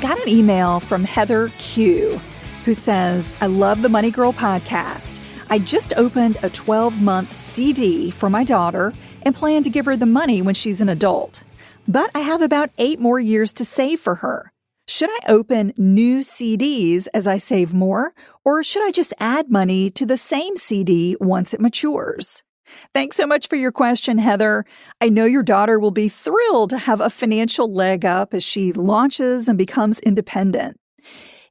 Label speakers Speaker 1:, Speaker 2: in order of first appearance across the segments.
Speaker 1: got an email from Heather Q, who says, I love the Money Girl podcast. I just opened a 12-month CD for my daughter and plan to give her the money when she's an adult. But I have about 8 more years to save for her. Should I open new CDs as I save more, or should I just add money to the same CD once it matures? Thanks so much for your question, Heather. I know your daughter will be thrilled to have a financial leg up as she launches and becomes independent.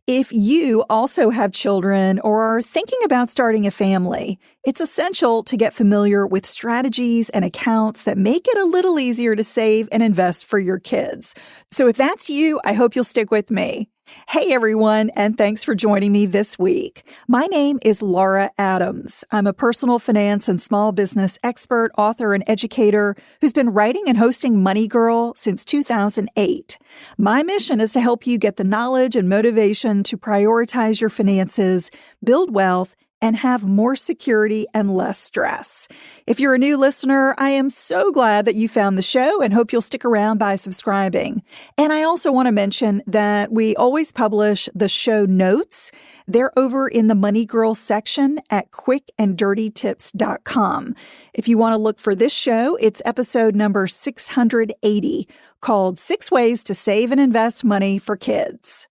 Speaker 1: If you also have children or are thinking about starting a family, it's essential to get familiar with strategies and accounts that make it a little easier to save and invest for your kids. So if that's you, I hope you'll stick with me. Hey everyone, and thanks for joining me this week. My name is Laura Adams. I'm a personal finance and small business expert, author, and educator who's been writing and hosting Money Girl since 2008. My mission is to help you get the knowledge and motivation to prioritize your finances, build wealth, and have more security and less stress. If you're a new listener, I am so glad that you found the show and hope you'll stick around by subscribing. And I also want to mention that we always publish the show notes. They're over in the Money Girl section at quickanddirtytips.com. If you want to look for this show, it's episode number 680, called 6 Ways to Save and Invest Money for Kids.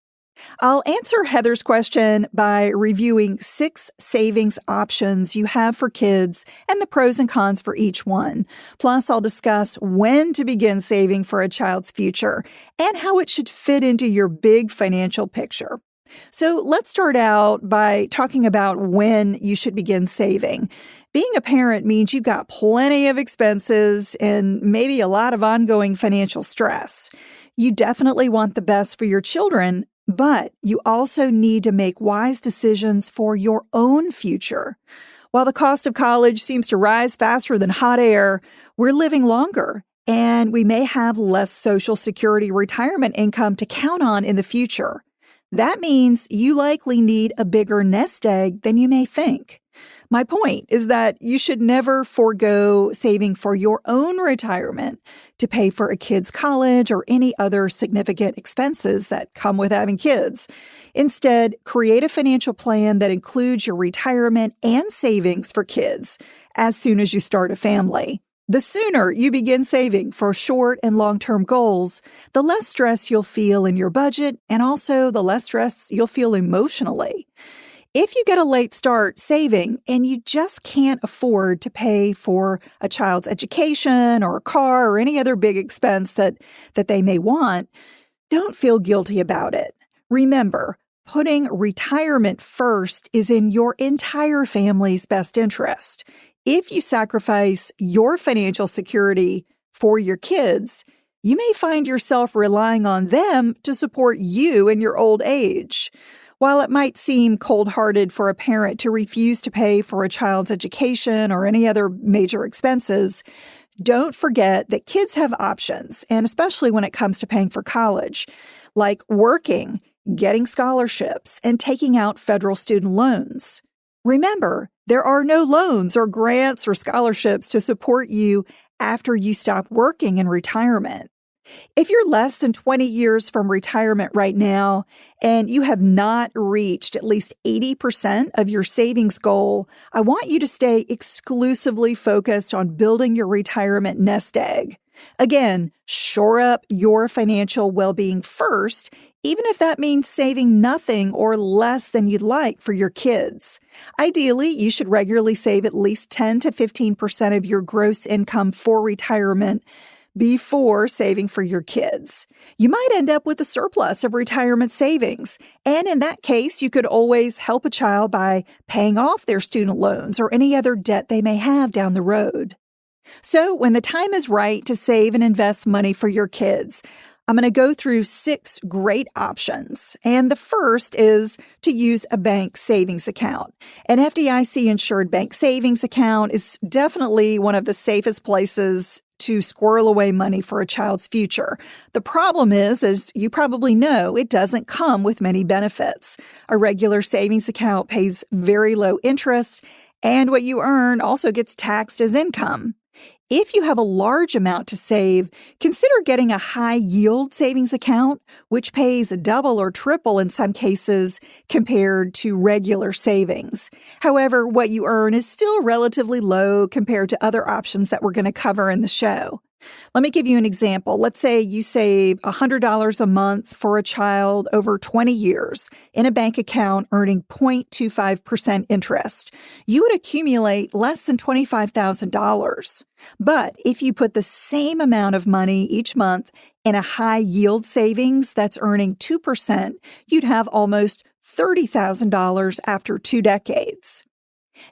Speaker 1: I'll answer Heather's question by reviewing 6 savings options you have for kids and the pros and cons for each one. Plus, I'll discuss when to begin saving for a child's future and how it should fit into your big financial picture. So let's start out by talking about when you should begin saving. Being a parent means you've got plenty of expenses and maybe a lot of ongoing financial stress. You definitely want the best for your children, but you also need to make wise decisions for your own future. While the cost of college seems to rise faster than hot air, we're living longer, and we may have less Social Security retirement income to count on in the future. That means you likely need a bigger nest egg than you may think. My point is that you should never forego saving for your own retirement to pay for a kid's college or any other significant expenses that come with having kids. Instead, create a financial plan that includes your retirement and savings for kids as soon as you start a family. The sooner you begin saving for short and long-term goals, the less stress you'll feel in your budget and also the less stress you'll feel emotionally. If you get a late start saving and you just can't afford to pay for a child's education or a car or any other big expense that they may want, don't feel guilty about it. Remember, putting retirement first is in your entire family's best interest. If you sacrifice your financial security for your kids, you may find yourself relying on them to support you in your old age. While it might seem cold-hearted for a parent to refuse to pay for a child's education or any other major expenses, don't forget that kids have options, and especially when it comes to paying for college, like working, getting scholarships, and taking out federal student loans. Remember, there are no loans or grants or scholarships to support you after you stop working in retirement. If you're less than 20 years from retirement right now and you have not reached at least 80% of your savings goal, I want you to stay exclusively focused on building your retirement nest egg. Again, shore up your financial well-being first, even if that means saving nothing or less than you'd like for your kids. Ideally, you should regularly save at least 10 to 15% of your gross income for retirement before saving for your kids. You might end up with a surplus of retirement savings, and in that case, you could always help a child by paying off their student loans or any other debt they may have down the road. So when the time is right to save and invest money for your kids, I'm going to go through 6 great options. And the first is to use a bank savings account. An FDIC-insured bank savings account is definitely one of the safest places to squirrel away money for a child's future. The problem is, as you probably know, it doesn't come with many benefits. A regular savings account pays very low interest, and what you earn also gets taxed as income. If you have a large amount to save, consider getting a high-yield savings account, which pays double or triple in some cases compared to regular savings. However, what you earn is still relatively low compared to other options that we're going to cover in the show. Let me give you an example. Let's say you save $100 a month for a child over 20 years in a bank account earning 0.25% interest. You would accumulate less than $25,000. But if you put the same amount of money each month in a high yield savings that's earning 2%, you'd have almost $30,000 after 2 decades.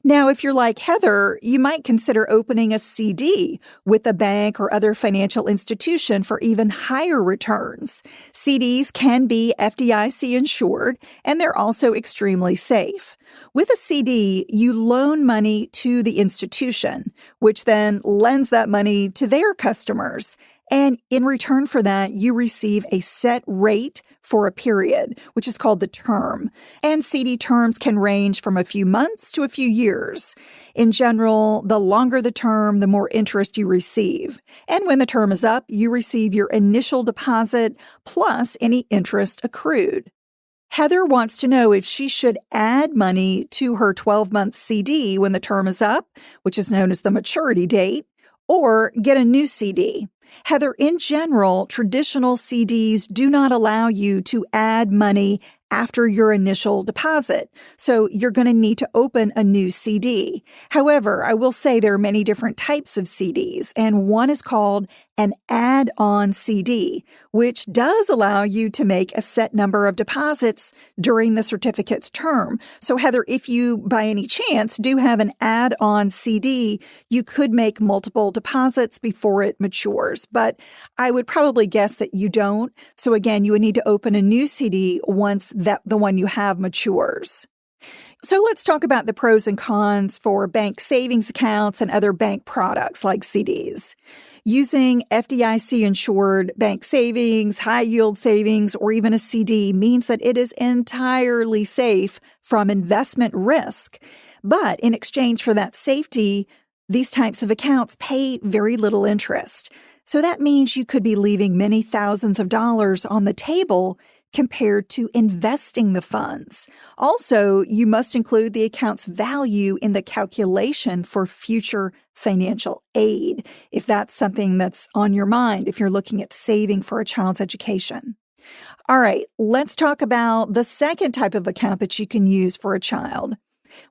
Speaker 1: Now, if you're like Heather, you might consider opening a CD with a bank or other financial institution for even higher returns. CDs can be FDIC insured, and they're also extremely safe. With a CD, you loan money to the institution, which then lends that money to their customers. And in return for that, you receive a set rate for a period, which is called the term. And CD terms can range from a few months to a few years. In general, the longer the term, the more interest you receive. And when the term is up, you receive your initial deposit plus any interest accrued. Heather wants to know if she should add money to her 12-month CD when the term is up, which is known as the maturity date, or get a new CD. Heather, in general, traditional CDs do not allow you to add money after your initial deposit, so you're going to need to open a new CD. However, I will say there are many different types of CDs, and one is called an add-on CD, which does allow you to make a set number of deposits during the certificate's term. So Heather, if you by any chance do have an add-on CD, you could make multiple deposits before it matures, but I would probably guess that you don't. So again, you would need to open a new CD once the one you have matures. So let's talk about the pros and cons for bank savings accounts and other bank products like CDs. Using FDIC-insured bank savings, high-yield savings, or even a CD means that it is entirely safe from investment risk. But in exchange for that safety, these types of accounts pay very little interest. So that means you could be leaving many thousands of dollars on the table compared to investing the funds. Also, you must include the account's value in the calculation for future financial aid, if that's something that's on your mind, if you're looking at saving for a child's education. All right, let's talk about the second type of account that you can use for a child,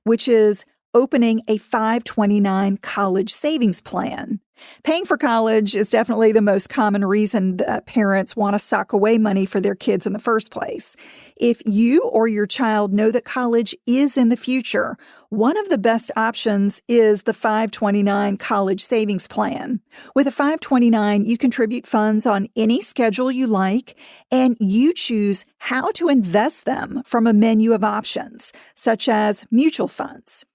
Speaker 1: which is opening a 529 college savings plan. Paying for college is definitely the most common reason that parents want to sock away money for their kids in the first place. If you or your child know that college is in the future, one of the best options is the 529 college savings plan. With a 529, you contribute funds on any schedule you like, and you choose how to invest them from a menu of options, such as mutual funds.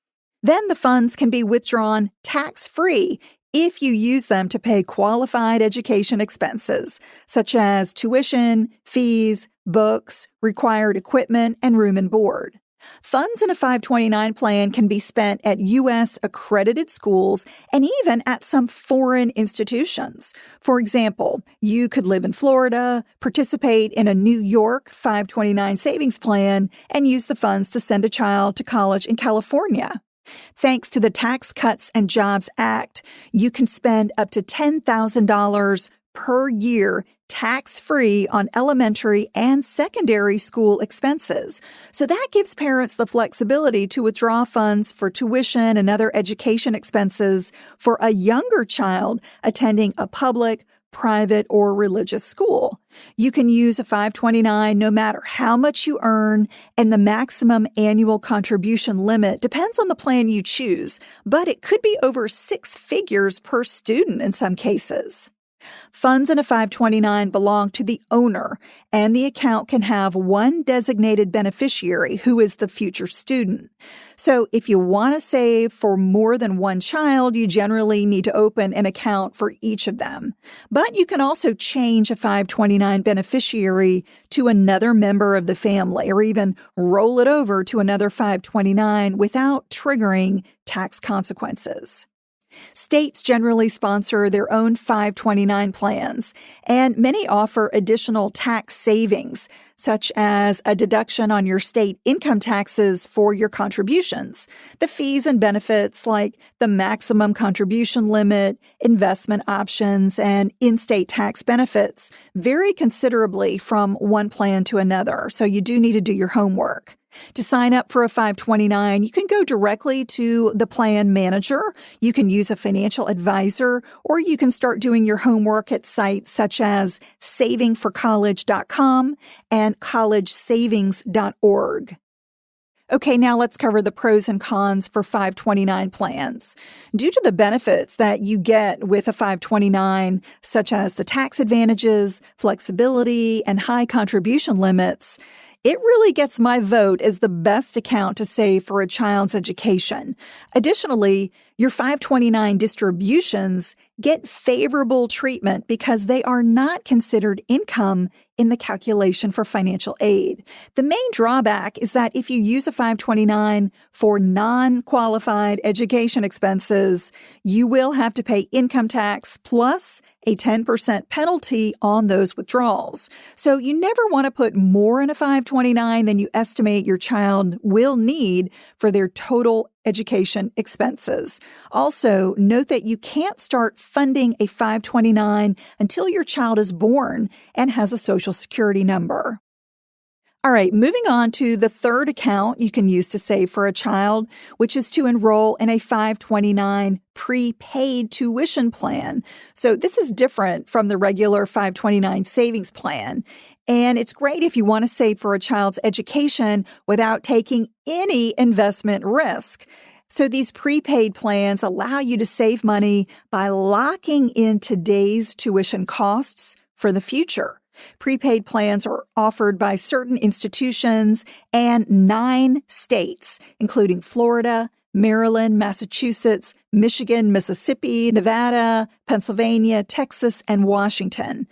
Speaker 1: Then the funds can be withdrawn tax-free if you use them to pay qualified education expenses, such as tuition, fees, books, required equipment, and room and board. Funds in a 529 plan can be spent at U.S. accredited schools and even at some foreign institutions. For example, you could live in Florida, participate in a New York 529 savings plan, and use the funds to send a child to college in California. Thanks to the Tax Cuts and Jobs Act, you can spend up to $10,000 per year tax-free on elementary and secondary school expenses. So that gives parents the flexibility to withdraw funds for tuition and other education expenses for a younger child attending a public, private, or religious school. You can use a 529 no matter how much you earn, and the maximum annual contribution limit depends on the plan you choose, but it could be over 6 figures per student in some cases. Funds in a 529 belong to the owner, and the account can have one designated beneficiary who is the future student. So if you want to save for more than one child, you generally need to open an account for each of them. But you can also change a 529 beneficiary to another member of the family, or even roll it over to another 529 without triggering tax consequences. States generally sponsor their own 529 plans, and many offer additional tax savings, such as a deduction on your state income taxes for your contributions. The fees and benefits like the maximum contribution limit, investment options, and in-state tax benefits vary considerably from one plan to another, so you do need to do your homework. To sign up for a 529, you can go directly to the plan manager, you can use a financial advisor, or you can start doing your homework at sites such as savingforcollege.com and collegesavings.org. Okay, now let's cover the pros and cons for 529 plans. Due to the benefits that you get with a 529, such as the tax advantages, flexibility, and high contribution limits, it really gets my vote as the best account to save for a child's education. Additionally, your 529 distributions get favorable treatment because they are not considered income in the calculation for financial aid. The main drawback is that if you use a 529 for non-qualified education expenses, you will have to pay income tax plus a 10% penalty on those withdrawals. So you never want to put more in a 529 than you estimate your child will need for their total education expenses. Also, note that you can't start funding a 529 until your child is born and has a Social Security number. All right, moving on to the third account you can use to save for a child, which is to enroll in a 529 prepaid tuition plan. So this is different from the regular 529 savings plan. And it's great if you want to save for a child's education without taking any investment risk. So these prepaid plans allow you to save money by locking in today's tuition costs for the future. Prepaid plans are offered by certain institutions and 9 states, including Florida, Maryland, Massachusetts, Michigan, Mississippi, Nevada, Pennsylvania, Texas, and Washington.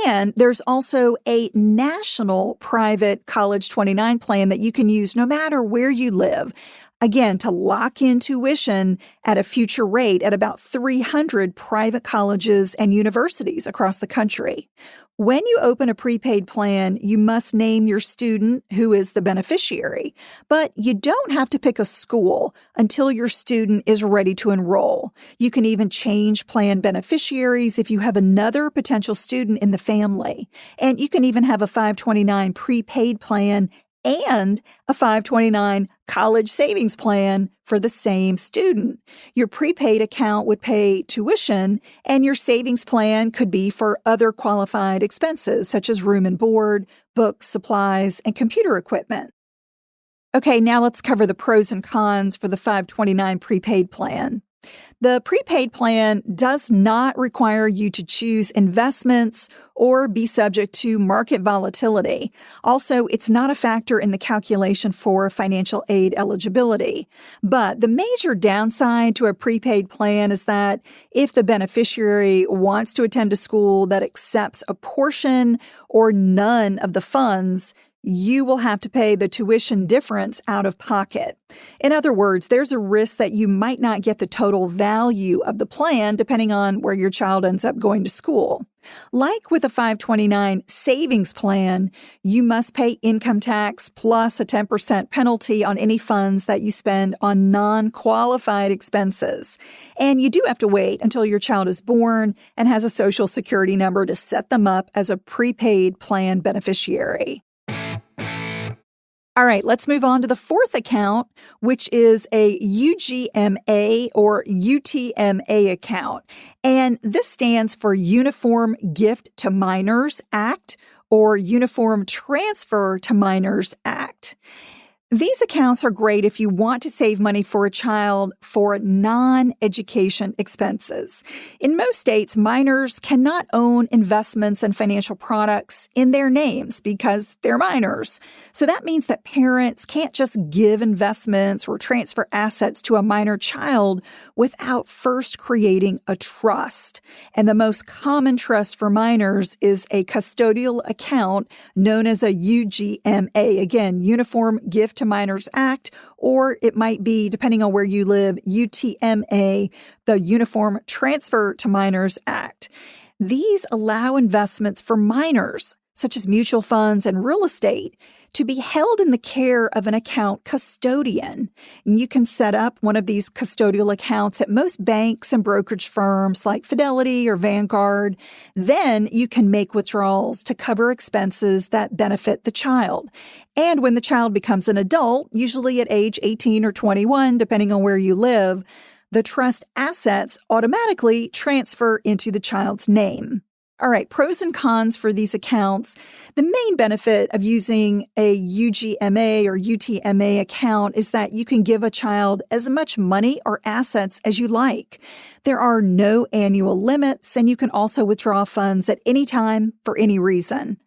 Speaker 1: And there's also a national private College 29 plan that you can use no matter where you live. Again, to lock in tuition at a future rate at about 300 private colleges and universities across the country. When you open a prepaid plan, you must name your student who is the beneficiary, but you don't have to pick a school until your student is ready to enroll. You can even change plan beneficiaries if you have another potential student in the family. And you can even have a 529 prepaid plan and a 529 college savings plan for the same student. Your prepaid account would pay tuition, and your savings plan could be for other qualified expenses such as room and board, books, supplies, and computer equipment. Okay, now let's cover the pros and cons for the 529 prepaid plan. The prepaid plan does not require you to choose investments or be subject to market volatility. Also, it's not a factor in the calculation for financial aid eligibility. But the major downside to a prepaid plan is that if the beneficiary wants to attend a school that accepts a portion or none of the funds, you will have to pay the tuition difference out of pocket. In other words, there's a risk that you might not get the total value of the plan depending on where your child ends up going to school. Like with a 529 savings plan, you must pay income tax plus a 10% penalty on any funds that you spend on non-qualified expenses. And you do have to wait until your child is born and has a Social Security number to set them up as a prepaid plan beneficiary. All right, let's move on to the fourth account, which is a UGMA or UTMA account. And this stands for Uniform Gift to Minors Act or Uniform Transfer to Minors Act. These accounts are great if you want to save money for a child for non-education expenses. In most states, minors cannot own investments and financial products in their names because they're minors. So that means that parents can't just give investments or transfer assets to a minor child without first creating a trust. And the most common trust for minors is a custodial account known as a UGMA, again, Uniform Gift Gift to Minors Act, or it might be, depending on where you live, UTMA, the Uniform Transfer to Minors Act. These allow investments for minors, such as mutual funds and real estate, to be held in the care of an account custodian. And you can set up one of these custodial accounts at most banks and brokerage firms like Fidelity or Vanguard. Then you can make withdrawals to cover expenses that benefit the child. And when the child becomes an adult, usually at age 18 or 21, depending on where you live, the trust assets automatically transfer into the child's name. All right, pros and cons for these accounts. The main benefit of using a UGMA or UTMA account is that you can give a child as much money or assets as you like. There are no annual limits, and you can also withdraw funds at any time for any reason.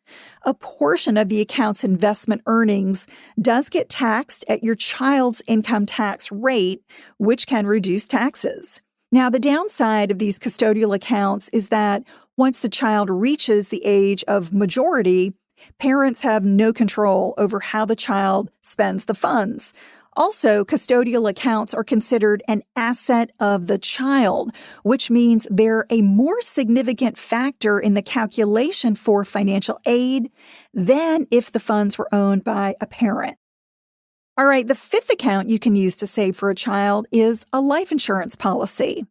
Speaker 1: A portion of the account's investment earnings does get taxed at your child's income tax rate, which can reduce taxes. Now, the downside of these custodial accounts is that once the child reaches the age of majority, parents have no control over how the child spends the funds. Also, custodial accounts are considered an asset of the child, which means they're a more significant factor in the calculation for financial aid than if the funds were owned by a parent. All right, the fifth account you can use to save for a child is a life insurance policy.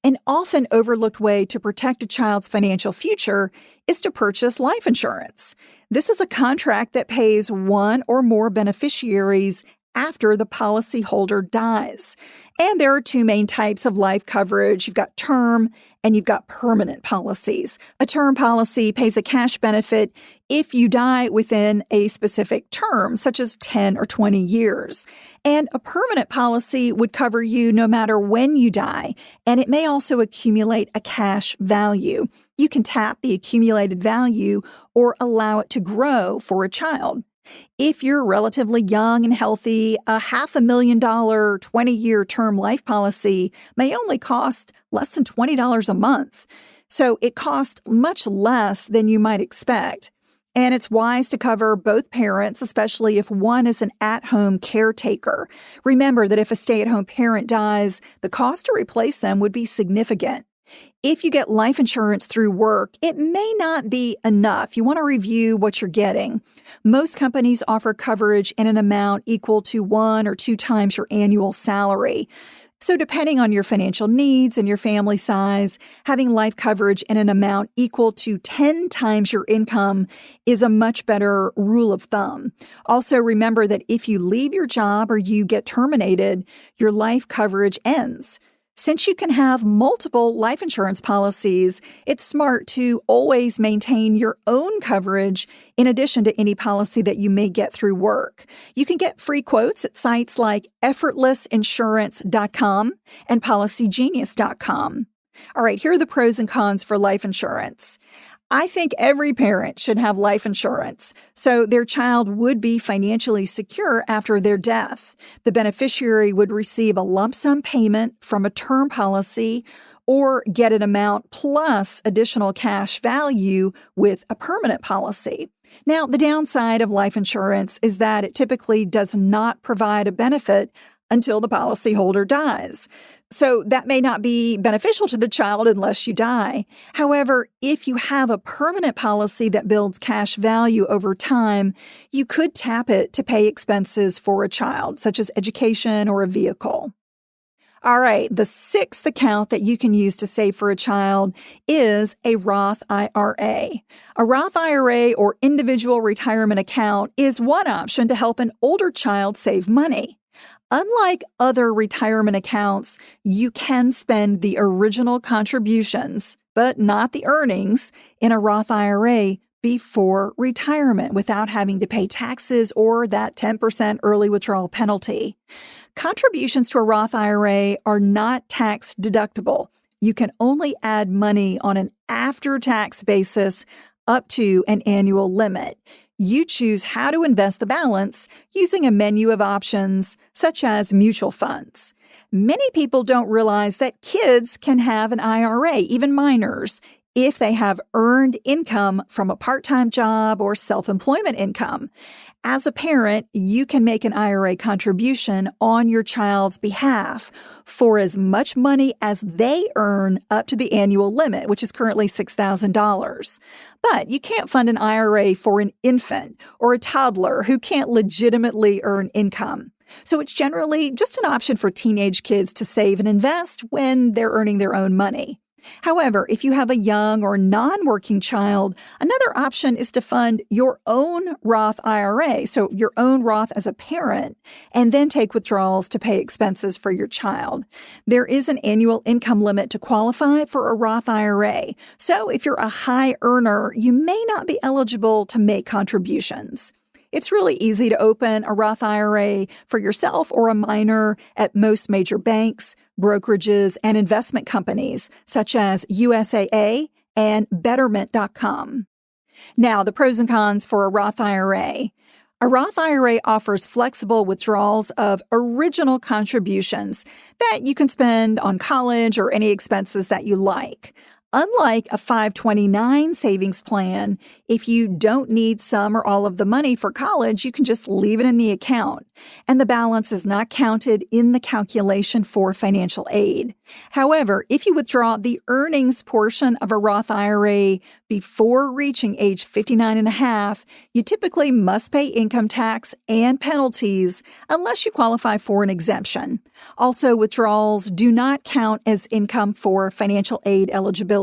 Speaker 1: An often overlooked way to protect a child's financial future is to purchase life insurance. This is a contract that pays one or more beneficiaries after the policyholder dies. And there are two main types of life coverage. You've got term and you've got permanent policies. A term policy pays a cash benefit if you die within a specific term, such as 10 or 20 years. And a permanent policy would cover you no matter when you die, and it may also accumulate a cash value. You can tap the accumulated value or allow it to grow for a child. If you're relatively young and healthy, a $500,000 20-year term life policy may only cost less than $20 a month. So it costs much less than you might expect. And it's wise to cover both parents, especially if one is an at-home caretaker. Remember that if a stay-at-home parent dies, the cost to replace them would be significant. If you get life insurance through work, it may not be enough. You want to review what you're getting. Most companies offer coverage in an amount equal to 1 or 2 times your annual salary. So depending on your financial needs and your family size, having life coverage in an amount equal to 10 times your income is a much better rule of thumb. Also, remember that if you leave your job or you get terminated, your life coverage ends. Since you can have multiple life insurance policies, it's smart to always maintain your own coverage in addition to any policy that you may get through work. You can get free quotes at sites like effortlessinsurance.com and policygenius.com. All right, here are the pros and cons for life insurance. I think every parent should have life insurance, so their child would be financially secure after their death. The beneficiary would receive a lump sum payment from a term policy or get an amount plus additional cash value with a permanent policy. Now, the downside of life insurance is that it typically does not provide a benefit until the policyholder dies. So that may not be beneficial to the child unless you die. However, if you have a permanent policy that builds cash value over time, you could tap it to pay expenses for a child, such as education or a vehicle. All right, the sixth account that you can use to save for a child is a Roth IRA. A Roth IRA or individual retirement account is one option to help an older child save money. Unlike other retirement accounts, you can spend the original contributions, but not the earnings, in a Roth IRA before retirement without having to pay taxes or that 10% early withdrawal penalty. Contributions to a Roth IRA are not tax deductible. You can only add money on an after-tax basis up to an annual limit. You choose how to invest the balance using a menu of options, such as mutual funds. Many people don't realize that kids can have an IRA, even minors, if they have earned income from a part-time job or self-employment income. As a parent, you can make an IRA contribution on your child's behalf for as much money as they earn up to the annual limit, which is currently $6,000. But you can't fund an IRA for an infant or a toddler who can't legitimately earn income. So it's generally just an option for teenage kids to save and invest when they're earning their own money. However, if you have a young or non-working child, another option is to fund your own Roth IRA, so your own Roth as a parent, and then take withdrawals to pay expenses for your child. There is an annual income limit to qualify for a Roth IRA, so if you're a high earner, you may not be eligible to make contributions. It's really easy to open a Roth IRA for yourself or a minor at most major banks, brokerages, and investment companies such as USAA and Betterment.com. Now, the pros and cons for a Roth IRA. A Roth IRA offers flexible withdrawals of original contributions that you can spend on college or any expenses that you like. Unlike a 529 savings plan, if you don't need some or all of the money for college, you can just leave it in the account, and the balance is not counted in the calculation for financial aid. However, if you withdraw the earnings portion of a Roth IRA before reaching age 59 and a half, you typically must pay income tax and penalties unless you qualify for an exemption. Also, withdrawals do not count as income for financial aid eligibility.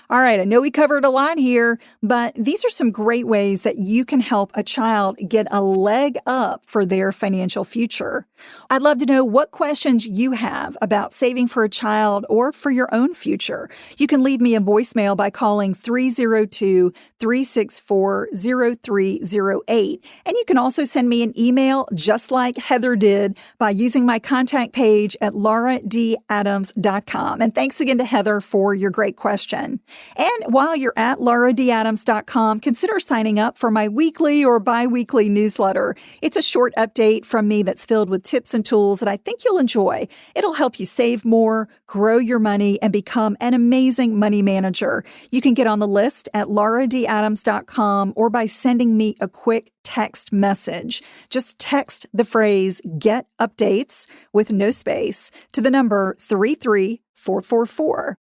Speaker 1: All right, I know we covered a lot here, but these are some great ways that you can help a child get a leg up for their financial future. I'd love to know what questions you have about saving for a child or for your own future. You can leave me a voicemail by calling 302-364-0308. And you can also send me an email just like Heather did by using my contact page at lauradadams.com. And thanks again to Heather for your great question. And while you're at lauradadams.com, consider signing up for my weekly or bi-weekly newsletter. It's a short update from me that's filled with tips and tools that I think you'll enjoy. It'll help you save more, grow your money, and become an amazing money manager. You can get on the list at lauradadams.com or by sending me a quick text message. Just text the phrase "Get Updates" with no space to the number 33444.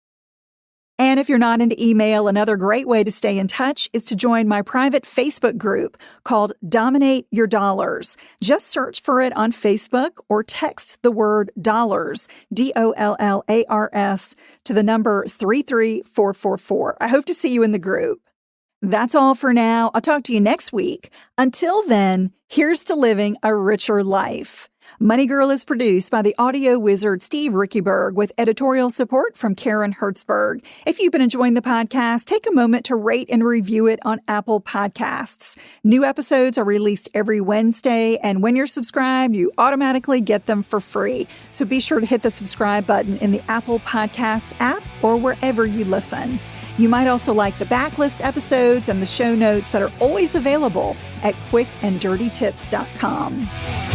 Speaker 1: And if you're not into email, another great way to stay in touch is to join my private Facebook group called Dominate Your Dollars. Just search for it on Facebook or text the word dollars, DOLLARS, to the number 33444. I hope to see you in the group. That's all for now. I'll talk to you next week. Until then, here's to living a richer life. Money Girl is produced by the audio wizard Steve Rickyberg with editorial support from Karen Hertzberg. If you've been enjoying the podcast, take a moment to rate and review it on Apple Podcasts. New episodes are released every Wednesday, and when you're subscribed, you automatically get them for free. So be sure to hit the subscribe button in the Apple Podcast app or wherever you listen. You might also like the backlist episodes and the show notes that are always available at quickanddirtytips.com.